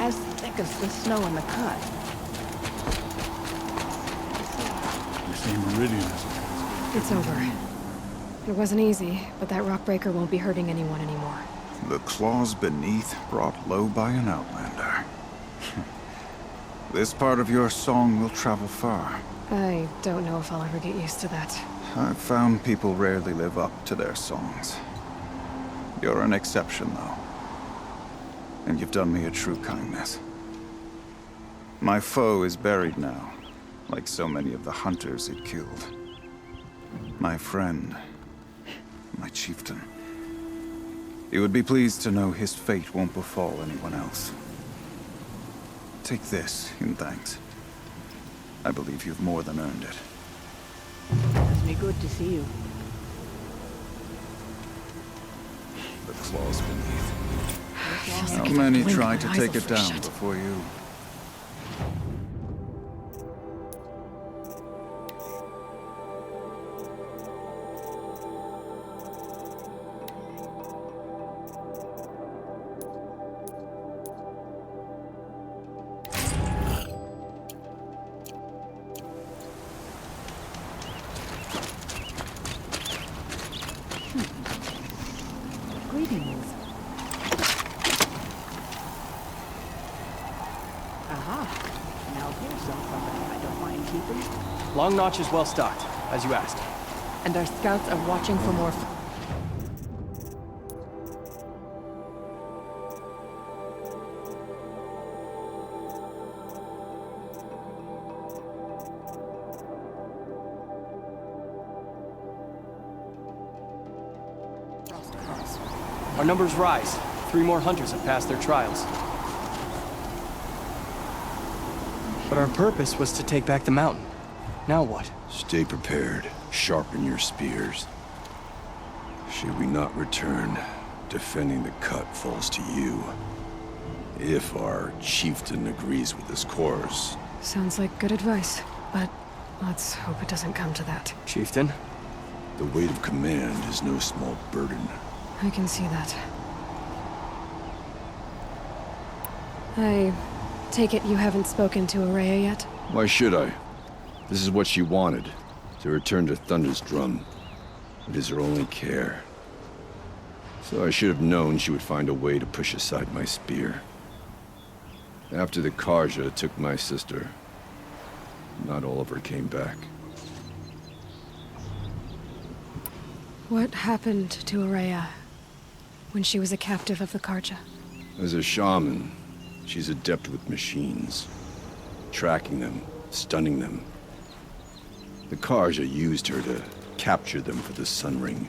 as thick as the snow in the cut. You see Meridian. It's over. It wasn't easy, but that rock breaker won't be hurting anyone anymore. The claws beneath, brought low by an outlander. This part of your song will travel far. I don't know if I'll ever get used to that. I've found people rarely live up to their songs. You're an exception, though. And you've done me a true kindness. My foe is buried now, like so many of the hunters it killed. My friend, my chieftain. You would be pleased to know his fate won't befall anyone else. Take this in thanks. I believe you've more than earned it. Does me good to see you. The claws beneath. Feels How like if I many blink, tried to my eyes take will it down shut. before you? Greetings. Aha. Now here's something I don't mind keeping. Long Notch is well stocked, as you asked. And our scouts are watching for more. Our numbers rise. 3 more hunters have passed their trials. But our purpose was to take back the mountain. Now what? Stay prepared. Sharpen your spears. Should we not return, defending the cut falls to you. If our chieftain agrees with this course. Sounds like good advice, but let's hope it doesn't come to that. Chieftain? The weight of command is no small burden. I can see that. I take it you haven't spoken to Araya yet? Why should I? This is what she wanted, to return to Thunder's drum. It is her only care. So I should have known she would find a way to push aside my spear. After the Karja took my sister, not all of her came back. What happened to Araya when she was a captive of the Karja? As a shaman, she's adept with machines. Tracking them, stunning them. The Karja used her to capture them for the Sun Ring,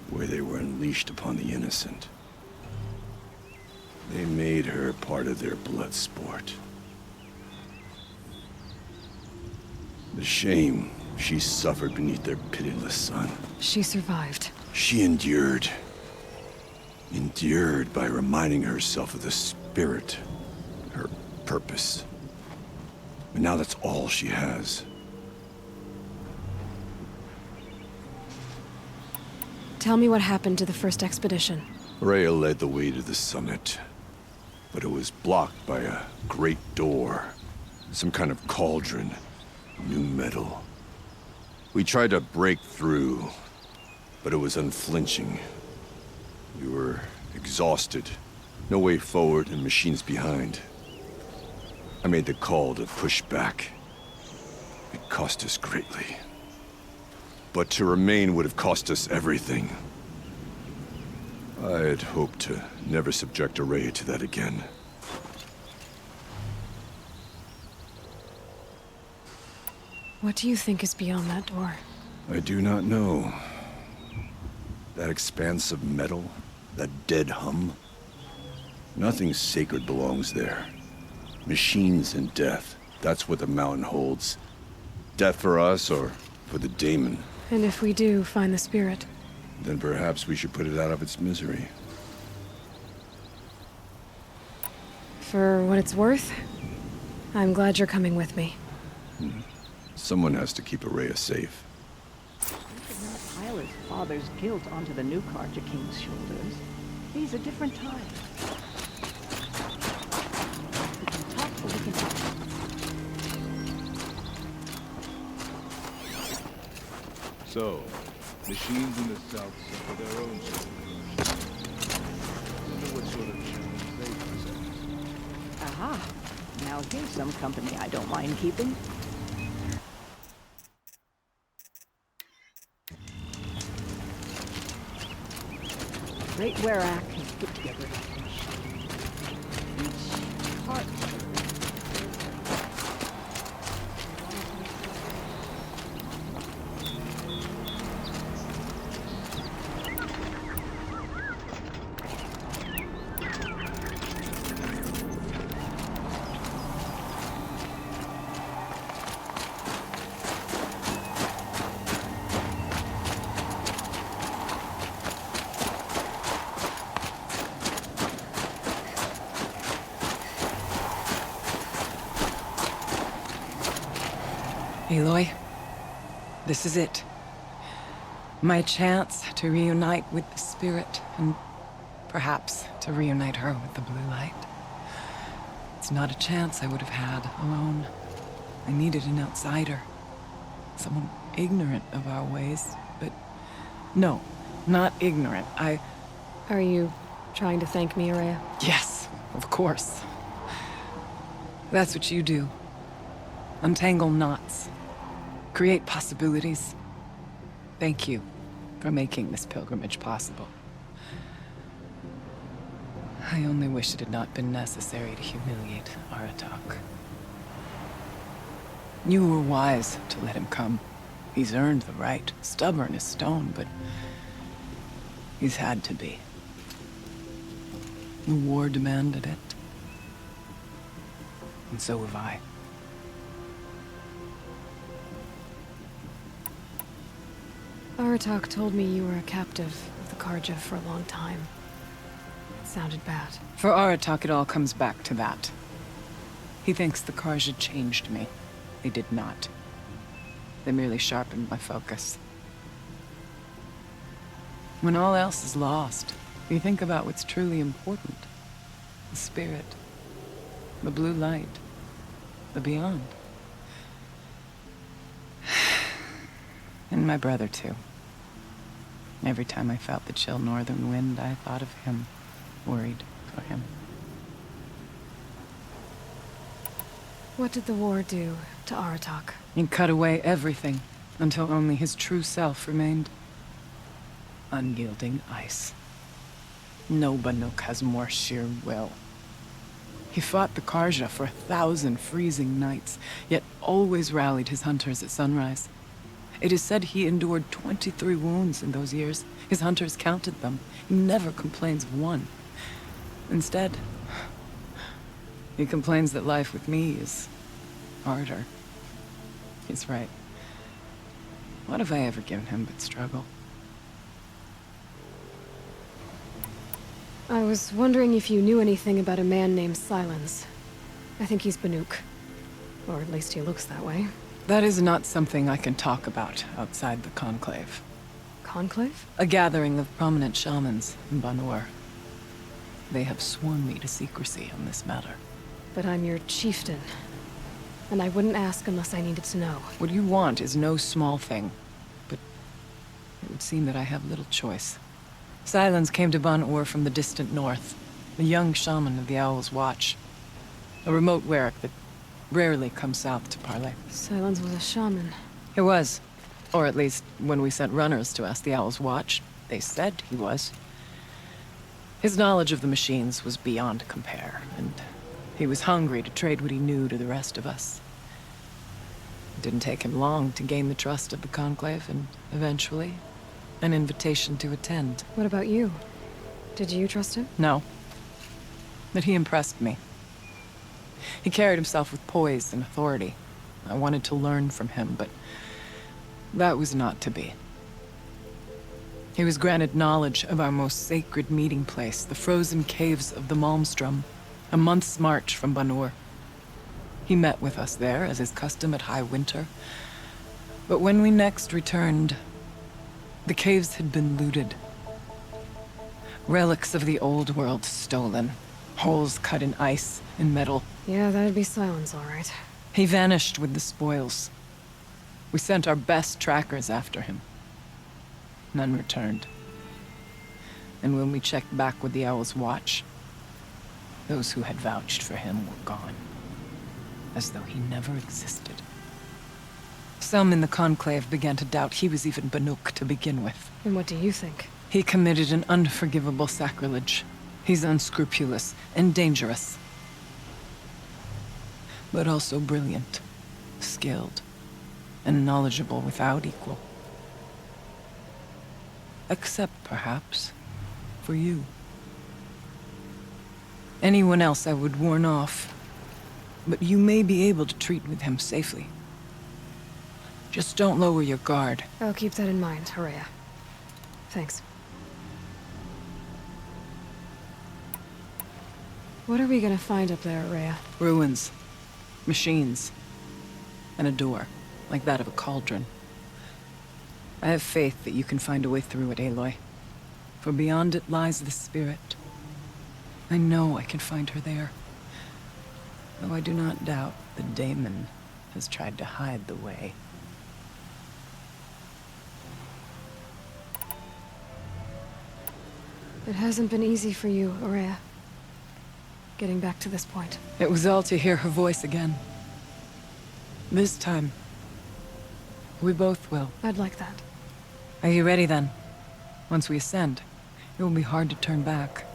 where they were unleashed upon the innocent. They made her part of their blood sport. The shame she suffered beneath their pitiless sun. She survived. She endured. Endured by reminding herself of the spirit, her purpose. And now that's all she has. Tell me what happened to the first expedition. Rhea led the way to the summit, but it was blocked by a great door. Some kind of cauldron. New metal. We tried to break through, but it was unflinching. We were exhausted. No way forward and machines behind. I made the call to push back. It cost us greatly. But to remain would have cost us everything. I had hoped to never subject Araya to that again. What do you think is beyond that door? I do not know. That expanse of metal, that dead hum. Nothing sacred belongs there. Machines and death, that's what the mountain holds. Death for us or for the daemon. And if we do find the spirit? Then perhaps we should put it out of its misery. For what it's worth, I'm glad you're coming with me. Someone has to keep Araya safe. You should not pile his father's guilt onto the new Karja King's shoulders. These are different times. So, machines in the south suffer their own sort. Wonder what sort of challenge they present. Aha. Now here's some company I don't mind keeping. Great Werak has put together a machine. Each part. Aloy, this is it. My chance to reunite with the spirit, and perhaps to reunite her with the blue light. It's not a chance I would have had alone. I needed an outsider. Someone ignorant of our ways, but no, not ignorant. Are you trying to thank me, Araya? Yes, of course. That's what you do. Untangle knots. Create possibilities. Thank you for making this pilgrimage possible. I only wish it had not been necessary to humiliate Aratak. You were wise to let him come. He's earned the right, stubborn as stone, but he's had to be. The war demanded it. And so have I. Aratak told me you were a captive of the Karja for a long time. It sounded bad. For Aratak, it all comes back to that. He thinks the Karja changed me. They did not. They merely sharpened my focus. When all else is lost, you think about what's truly important. The spirit. The blue light. The beyond. And my brother, too. Every time I felt the chill northern wind, I thought of him, worried for him. What did the war do to Aratak? It cut away everything, until only his true self remained. Unyielding ice. No Banuk has more sheer will. He fought the Karja for 1,000 freezing nights, yet always rallied his hunters at sunrise. It is said he endured 23 wounds in those years. His hunters counted them. He never complains of one. Instead, he complains that life with me is harder. He's right. What have I ever given him but struggle? I was wondering if you knew anything about a man named Silence. I think he's Banuk. Or at least he looks that way. That is not something I can talk about outside the Conclave. Conclave? A gathering of prominent shamans in Banur. They have sworn me to secrecy on this matter. But I'm your chieftain. And I wouldn't ask unless I needed to know. What you want is no small thing. But it would seem that I have little choice. Silence came to Banur from the distant north. A young shaman of the Owl's Watch. A remote Werak that rarely comes south to parley. Silence was a shaman. He was. Or at least, when we sent runners to ask the Owl's Watch, they said he was. His knowledge of the machines was beyond compare, and he was hungry to trade what he knew to the rest of us. It didn't take him long to gain the trust of the Conclave, and eventually, an invitation to attend. What about you? Did you trust him? No. But he impressed me. He carried himself with poise and authority. I wanted to learn from him, but that was not to be. He was granted knowledge of our most sacred meeting place, the frozen caves of the Malmstrom, a month's march from Banur. He met with us there, as is custom at high winter. But when we next returned, the caves had been looted. Relics of the old world stolen. Holes cut in ice and metal. Yeah, that'd be Silence, all right. He vanished with the spoils. We sent our best trackers after him. none returned. And when we checked back with the Owl's watch, those who had vouched for him were gone, as though he never existed. Some in the Conclave began to doubt he was even Banuk to begin with. And what do you think? He committed an unforgivable sacrilege. He's unscrupulous and dangerous, but also brilliant, skilled, and knowledgeable without equal. Except, perhaps, for you. Anyone else I would warn off, but you may be able to treat with him safely. Just don't lower your guard. I'll keep that in mind, Horea. Thanks. What are we gonna find up there, Horea? Ruins, machines, and a door, like that of a cauldron. I have faith that you can find a way through it, Aloy. For beyond it lies the spirit. I know I can find her there. Though I do not doubt the daemon has tried to hide the way. It hasn't been easy for you, Horea. Getting back to this point. It was all to hear her voice again. This time, we both will. I'd like that. Are you ready then? Once we ascend, it will be hard to turn back.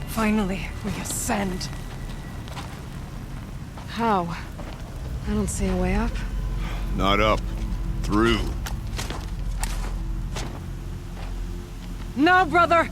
Finally, we ascend. How? I don't see a way up. Not up. Through. No, brother!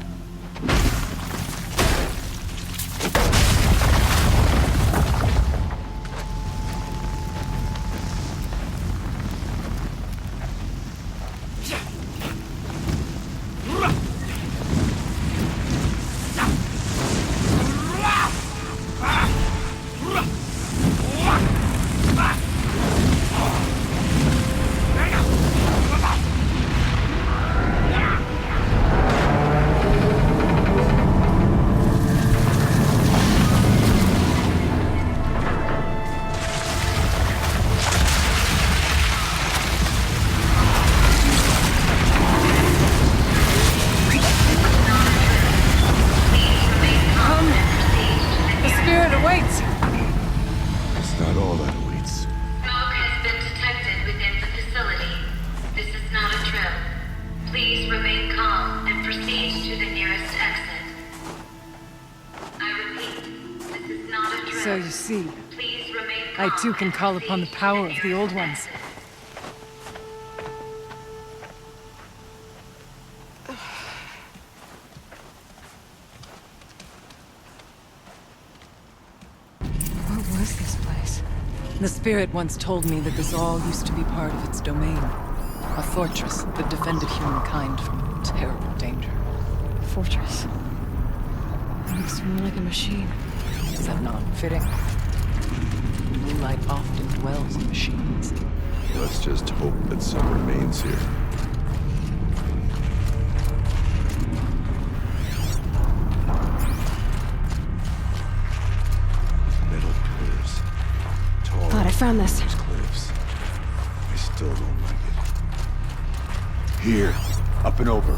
So you see, I too can call upon the power of the Old Ones. What was this place? The spirit once told me that this all used to be part of its domain. A fortress that defended humankind from terrible danger. Fortress. It looks more like a machine. Is that not fitting? Moonlight often dwells in machines. Let's just hope that some remains here. Metal pillars. Tall. Thought I found this. These cliffs. I still don't like it. Here. Up and over.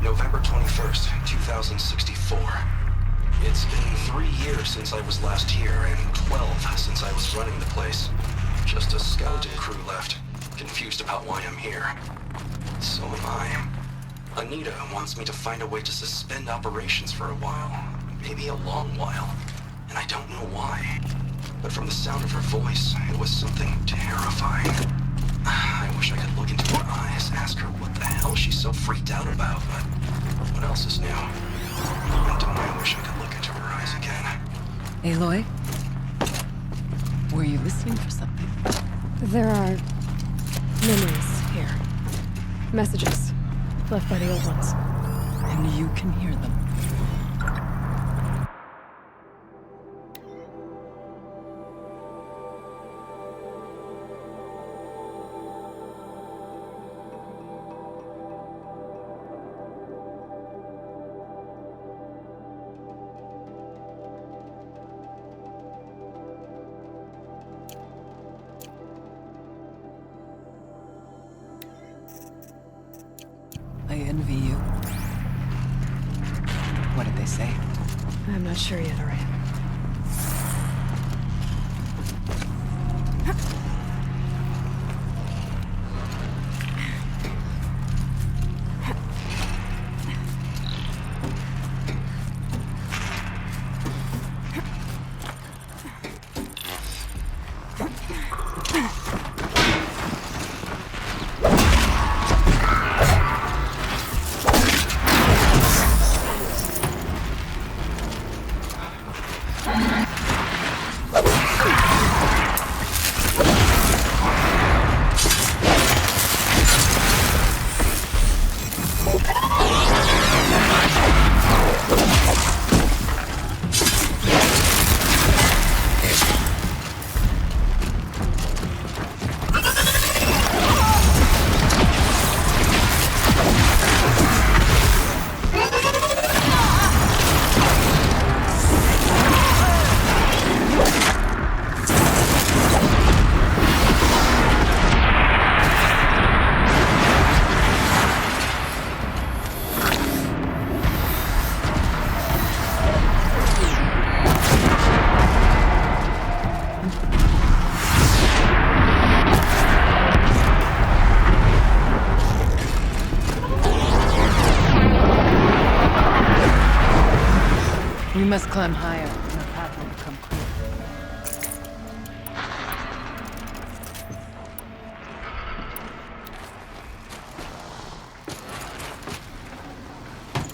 November 21st, 2064. It's been 3 years since I was last here, and 12 since I was running the place. Just a skeleton crew left, confused about why I'm here. So am I. Anita wants me to find a way to suspend operations for a while, maybe a long while, and I don't know why. But from the sound of her voice, it was something terrifying. I wish I could look into her eyes, ask her what the hell she's so freaked out about, but what else is new? And don't I wish I could look into her eyes again. Aloy? Were you listening for something? There are memories here. Messages. Left by the old ones. And you can hear them. I envy you. What did they say? I'm not sure yet, Orion. We must climb higher, and our path will become clear.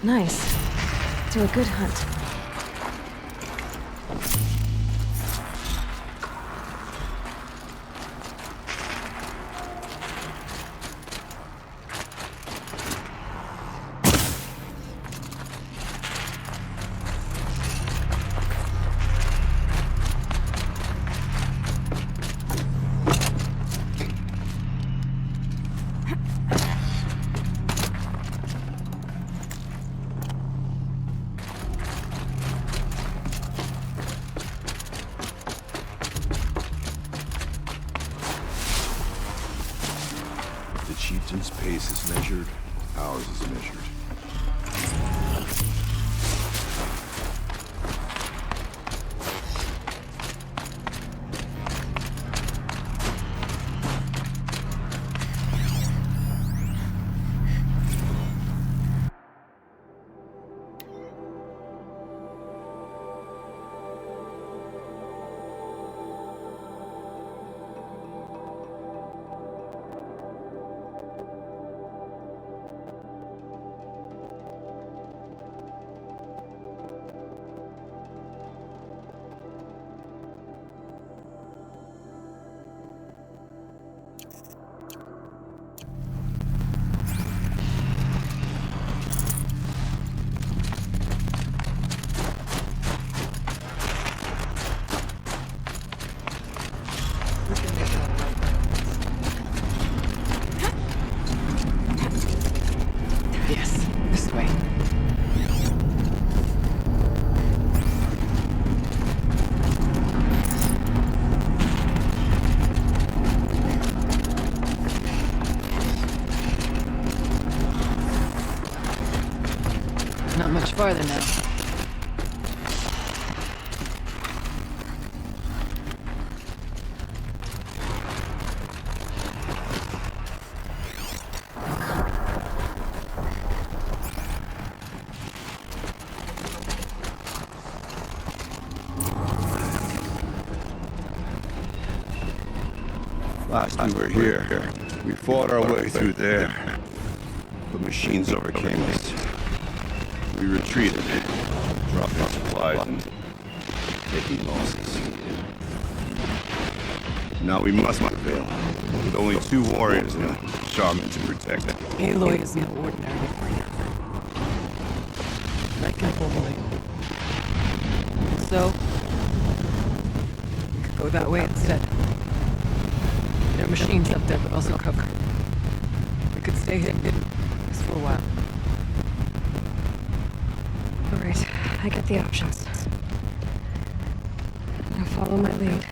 Nice. Do a good hunt. The chieftain's pace is measured, ours is measured. Yes, this way. Not much farther now. Last we were here, we fought our way through there. The machines overcame us. We retreated, dropping supplies and taking losses. Now we must prevail. With only 2 warriors and a shaman to protect them. Aloy is no ordinary warrior. I can formulate. So, we could go that way instead. There are machines up there, but also cover. We could stay hidden just for a while. All right, I get the options. Now follow my lead.